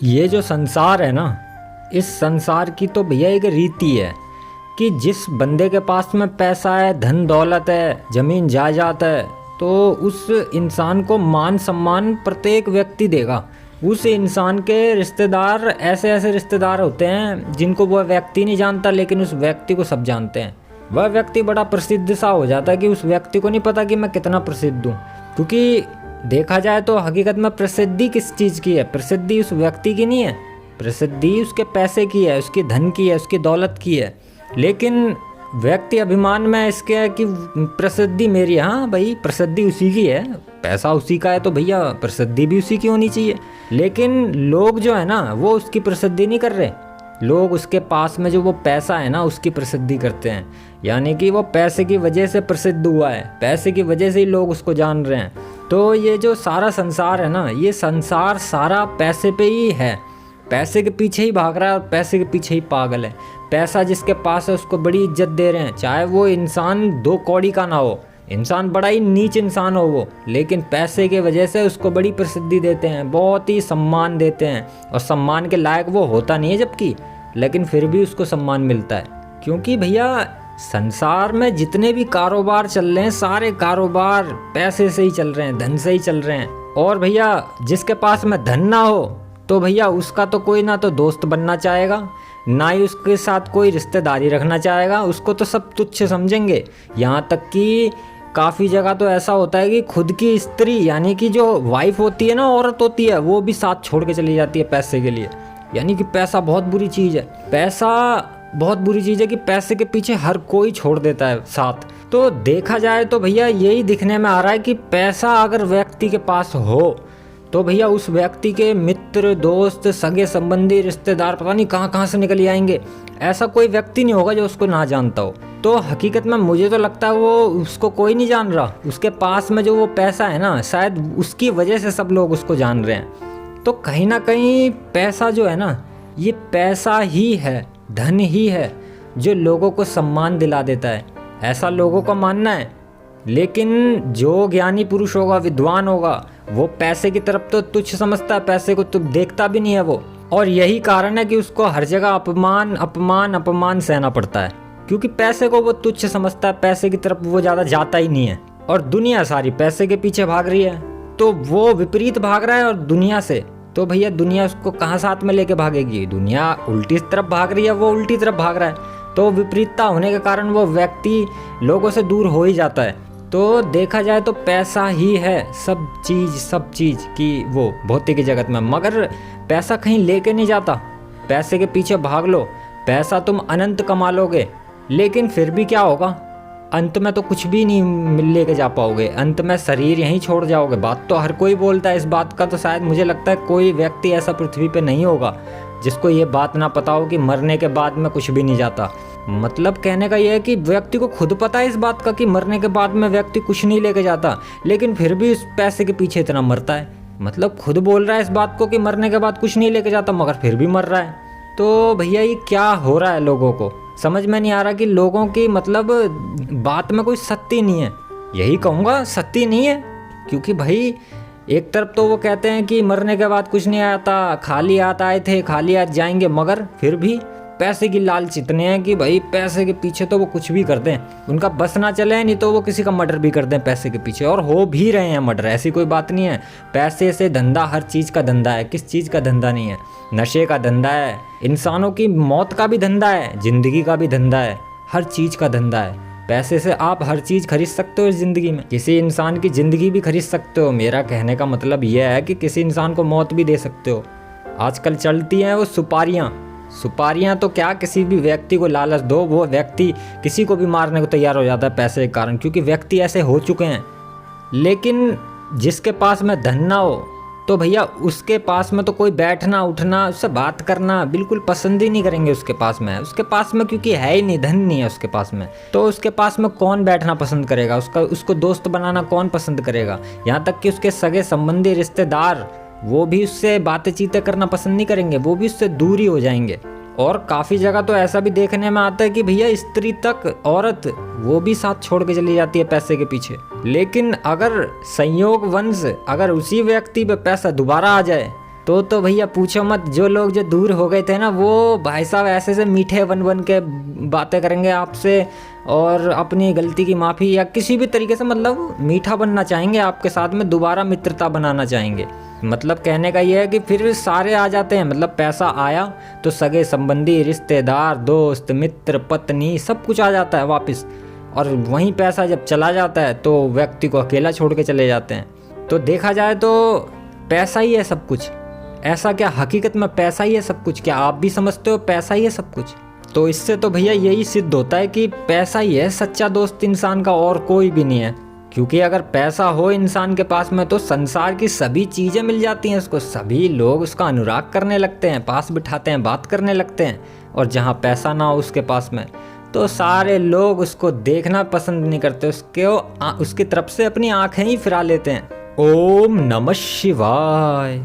ये जो संसार है ना, इस संसार की तो भैया एक रीति है कि जिस बंदे के पास में पैसा है, धन दौलत है, जमीन जायदाद है, तो उस इंसान को मान सम्मान प्रत्येक व्यक्ति देगा। उस इंसान के रिश्तेदार ऐसे ऐसे रिश्तेदार होते हैं जिनको वह व्यक्ति नहीं जानता, लेकिन उस व्यक्ति को सब जानते हैं। वह व्यक्ति बड़ा प्रसिद्ध सा हो जाता है कि उस व्यक्ति को नहीं पता कि मैं कितना प्रसिद्ध हूँ। क्योंकि देखा जाए तो हकीकत में प्रसिद्धि किस चीज़ की है? प्रसिद्धि उस व्यक्ति की नहीं है, प्रसिद्धि उसके पैसे की है, उसकी धन की है, उसकी दौलत की है। लेकिन व्यक्ति अभिमान में इसके है कि प्रसिद्धि मेरी है। हाँ भाई, प्रसिद्धि उसी की है, पैसा उसी का है, तो भैया प्रसिद्धि भी उसी की होनी चाहिए। लेकिन लोग जो है ना, वो उसकी प्रसिद्धि नहीं कर रहे। लोग उसके पास में जो वो पैसा है ना, उसकी प्रसिद्धि करते हैं। यानी कि वो पैसे की वजह से प्रसिद्ध हुआ है, पैसे की वजह से ही लोग उसको जान रहे हैं। तो ये जो सारा संसार है ना, ये संसार सारा पैसे पे ही है, पैसे के पीछे ही भाग रहा है और पैसे के पीछे ही पागल है। पैसा जिसके पास है उसको बड़ी इज्जत दे रहे हैं, चाहे वो इंसान 2 कौड़ी का ना हो, इंसान बड़ा ही नीच इंसान हो वो, लेकिन पैसे के वजह से उसको बड़ी प्रसिद्धि देते हैं, बहुत ही सम्मान देते हैं। और सम्मान के लायक वो होता नहीं है जबकि, लेकिन फिर भी उसको सम्मान मिलता है। क्योंकि भैया संसार में जितने भी कारोबार चल रहे हैं, सारे कारोबार पैसे से ही चल रहे हैं, धन से ही चल रहे हैं। और भैया जिसके पास में धन ना हो, तो भैया उसका तो कोई ना तो दोस्त बनना चाहेगा, ना ही उसके साथ कोई रिश्तेदारी रखना चाहेगा, उसको तो सब तुच्छ समझेंगे। यहाँ तक कि काफ़ी जगह तो ऐसा होता है कि खुद की स्त्री, यानी कि जो वाइफ होती है ना, औरत होती है, वो भी साथ छोड़ के चली जाती है पैसे के लिए। यानी कि पैसा बहुत बुरी चीज़ है, पैसा बहुत बुरी चीज़ है कि पैसे के पीछे हर कोई छोड़ देता है साथ। तो देखा जाए तो भैया यही दिखने में आ रहा है कि पैसा अगर व्यक्ति के पास हो तो भैया उस व्यक्ति के मित्र, दोस्त, सगे संबंधी, रिश्तेदार पता नहीं कहाँ कहाँ से निकल आएंगे। ऐसा कोई व्यक्ति नहीं होगा जो उसको ना जानता हो। तो हकीकत में मुझे तो लगता है वो उसको कोई नहीं जान रहा। उसके पास में जो वो पैसा है ना, शायद उसकी वजह से सब लोग उसको जान रहे हैं। तो कहीं ना कहीं पैसा जो है ना, ये पैसा ही है, धन ही है जो लोगों को सम्मान दिला देता है, ऐसा लोगों का मानना है। लेकिन जो ज्ञानी पुरुष होगा, विद्वान होगा, वो पैसे की तरफ तो तुच्छ समझता है, पैसे को तो देखता भी नहीं है वो। और यही कारण है कि उसको हर जगह अपमान अपमान अपमान सहना पड़ता है, क्योंकि पैसे को वो तुच्छ समझता है, पैसे की तरफ वो ज़्यादा जाता ही नहीं है। और दुनिया सारी पैसे के पीछे भाग रही है, तो वो विपरीत भाग रहा है और दुनिया से। तो भैया दुनिया उसको कहाँ साथ में लेके भागेगी? दुनिया उल्टी तरफ भाग रही है, वो उल्टी तरफ भाग रहा है। तो विपरीतता होने के कारण वो व्यक्ति लोगों से दूर हो ही जाता है। तो देखा जाए तो पैसा ही है सब चीज़ की वो भौतिक जगत में। मगर पैसा कहीं लेके नहीं जाता, पैसे के पीछे भाग लो, पैसा तुम अनंत कमा लोगे, लेकिन फिर भी क्या होगा? अंत में तो कुछ भी नहीं लेके जा पाओगे, अंत में शरीर यहीं छोड़ जाओगे। बात तो हर कोई बोलता है इस बात का, तो शायद मुझे लगता है कोई व्यक्ति ऐसा पृथ्वी पे नहीं होगा जिसको ये बात ना पता हो कि मरने के बाद में कुछ भी नहीं जाता। मतलब कहने का ये है कि व्यक्ति को खुद पता है इस बात का कि मरने के बाद में व्यक्ति कुछ नहीं लेके जाता, लेकिन फिर भी उस पैसे के पीछे इतना मरता है। मतलब खुद बोल रहा है इस बात को कि मरने के बाद कुछ नहीं लेके जाता, मगर फिर भी मर रहा है। तो भैया ये क्या हो रहा है? लोगों को समझ में नहीं आ रहा कि लोगों की मतलब बात में कोई सत्य नहीं है। यही कहूँगा, सत्य नहीं है। क्योंकि भाई एक तरफ तो वो कहते हैं कि मरने के बाद कुछ नहीं आता, खाली हाथ आए थे खाली हाथ जाएंगे, मगर फिर भी पैसे की लालच इतने हैं कि भाई पैसे के पीछे तो वो कुछ भी कर दें, उनका बस ना चले, नहीं तो वो किसी का मर्डर भी कर दें पैसे के पीछे। और हो भी रहे हैं मर्डर, ऐसी कोई बात नहीं है। पैसे से धंधा, हर चीज़ का धंधा है, किस चीज़ का धंधा नहीं है? नशे का धंधा है, इंसानों की मौत का भी धंधा है, जिंदगी का भी धंधा है, हर चीज़ का धंधा है। पैसे से आप हर चीज़ खरीद सकते हो इस ज़िंदगी में, किसी इंसान की ज़िंदगी भी खरीद सकते हो। मेरा कहने का मतलब यह है कि किसी इंसान को मौत भी दे सकते हो। आजकल चलती हैं वो सुपारियाँ तो क्या, किसी भी व्यक्ति को लालच दो, वो व्यक्ति किसी को भी मारने को तैयार हो जाता है पैसे के कारण, क्योंकि व्यक्ति ऐसे हो चुके हैं। लेकिन जिसके पास में धन ना हो, तो भैया उसके पास में तो कोई बैठना उठना, उससे बात करना बिल्कुल पसंद ही नहीं करेंगे। उसके पास में क्योंकि है ही नहीं, धन नहीं है उसके पास में, तो उसके पास में कौन बैठना पसंद करेगा? उसको दोस्त बनाना कौन पसंद करेगा? यहाँ तक कि उसके सगे संबंधी, रिश्तेदार, वो भी उससे बातें करना पसंद नहीं करेंगे, वो भी उससे दूर ही हो जाएंगे। और काफ़ी जगह तो ऐसा भी देखने में आता है कि भैया स्त्री तक, औरत, वो भी साथ छोड़ के चली जाती है पैसे के पीछे। लेकिन अगर संयोगवश अगर उसी व्यक्ति पे पैसा दोबारा आ जाए तो भैया पूछो मत, जो लोग जो दूर हो गए थे ना, वो भाई साहब ऐसे से मीठे बन बन के बातें करेंगे आपसे और अपनी गलती की माफ़ी या किसी भी तरीके से मतलब मीठा बनना चाहेंगे आपके साथ में, दोबारा मित्रता बनाना चाहेंगे। मतलब कहने का ये है कि फिर सारे आ जाते हैं, मतलब पैसा आया तो सगे संबंधी, रिश्तेदार, दोस्त, मित्र, पत्नी, सब कुछ आ जाता है वापस। और वहीं पैसा जब चला जाता है तो व्यक्ति को अकेला छोड़ के चले जाते हैं। तो देखा जाए तो पैसा ही है सब कुछ। ऐसा क्या हकीकत में पैसा ही है सब कुछ? क्या आप भी समझते हो पैसा ही है सब कुछ? तो इससे तो भैया यही सिद्ध होता है कि पैसा ही है सच्चा दोस्त इंसान का, और कोई भी नहीं है। क्योंकि अगर पैसा हो इंसान के पास में तो संसार की सभी चीज़ें मिल जाती हैं उसको, सभी लोग उसका अनुराग करने लगते हैं, पास बिठाते हैं, बात करने लगते हैं। और जहाँ पैसा ना हो उसके पास में तो सारे लोग उसको देखना पसंद नहीं करते, उसकी तरफ से अपनी आंखें ही फिरा लेते हैं। ओम नमः शिवाय।